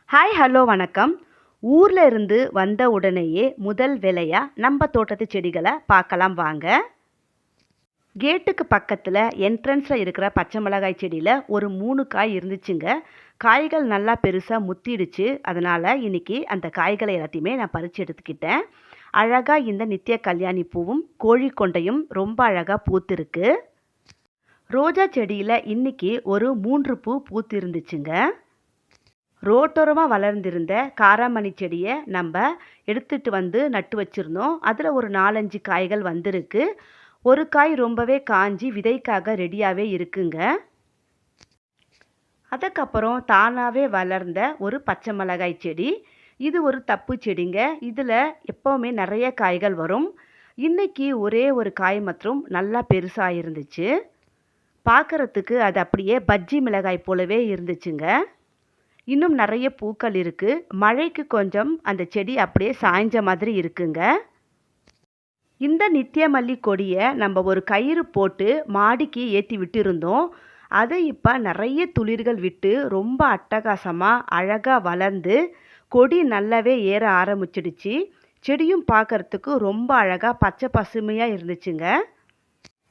Hi hello வணக்கம். ஊர்ல இருந்து வந்த உடனேயே முதல் வேலையா நம்ம தோட்டத்து செடிகளை பார்க்கலாம் வாங்க. கேட்டுக்கு பக்கத்துல என்ட்ரன்ஸ்ல இருக்கிற பச்சை மிளகாய் செடியில ஒரு 3 காய் இருந்துச்சுங்க. காய்கள் நல்லா பெருசா முத்திடுச்சு. அதனால இன்னைக்கு அந்த காய்களை எல்லாத்தையுமே நான் பறிச்சு எடுத்துக்கிட்டேன். அழகா இந்த நித்திய கல்யாணி பூவும் கோழி கொண்டையும் ரொம்ப அழகா பூத்திருக்கு. ரோஜா செடியில இன்னைக்கு ஒரு 3 பூ பூத்து இருந்துச்சுங்க. ரோட்டோரமாக வளர்ந்திருந்த காராமணி செடியை நம்ம எடுத்துட்டு வந்து நட்டு வச்சுருந்தோம். அதில் ஒரு 4-5 காய்கள் வந்திருக்கு. ஒரு காய் ரொம்பவே காஞ்சி விதைக்காக ரெடியாகவே இருக்குங்க. அதுக்கப்புறம் தானாகவே வளர்ந்த ஒரு பச்சை மிளகாய் செடி. இது ஒரு தப்பு செடிங்க. இதில் எப்போவுமே நிறைய காய்கள் வரும். இன்னைக்கு ஒரே ஒரு காய் மற்றும் நல்லா பெருசாக இருந்துச்சு. பார்க்குறதுக்கு அது அப்படியே பஜ்ஜி மிளகாய் போலவே இருந்துச்சுங்க. இன்னும் நிறைய பூக்கள் இருக்கு. மழைக்கு கொஞ்சம் அந்த செடி அப்படியே சாய்ஞ்ச மாதிரி இருக்குங்க. இந்த நித்தியமல்லி கொடியை நம்ம ஒரு கயிறு போட்டு மாடிக்கு ஏற்றி விட்டிருந்தோம். அது இப்போ நிறைய துளிர்கள் விட்டு ரொம்ப அட்டகாசமாக அழகாக வளர்ந்து கொடி நல்லாவே ஏற ஆரம்பிச்சிடுச்சு. செடியும் பார்க்கறதுக்கு ரொம்ப அழகாக பச்சை பசுமையாக இருந்துச்சுங்க.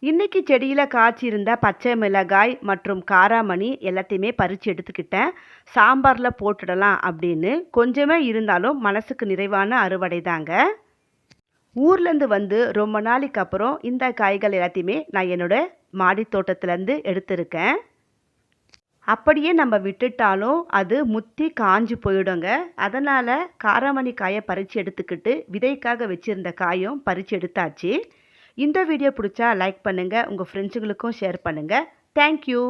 இன்னைக்கு செடியில் காய்ச்சிருந்த பச்சை மிளகாய் மற்றும் காராமணி எல்லாத்தையுமே பறித்து எடுத்துக்கிட்டேன். சாம்பாரில் போட்டுடலாம் அப்படின்னு. கொஞ்சமே இருந்தாலும் மனசுக்கு நிறைவான அறுவடை தாங்க. ஊர்லேருந்து வந்து ரொம்ப நாளைக்கு அப்புறம் இந்த காய்கள் எல்லாத்தையுமே நான் என்னோட மாடி தோட்டத்துலேருந்து எடுத்திருக்கேன். அப்படியே நம்ம விட்டுட்டாலும் அது முத்தி காஞ்சு போயிடுங்க. அதனால் காராமணி காயை பறித்து எடுத்துக்கிட்டு விதைக்காக வச்சுருந்த காயும் பறித்து எடுத்தாச்சு. இந்த வீடியோ பிடிச்சா லைக் பண்ணுங்கள். உங்கள் ஃப்ரெண்ட்ஸுங்களுக்கும் ஷேர் பண்ணுங்கள். தேங்க்யூ.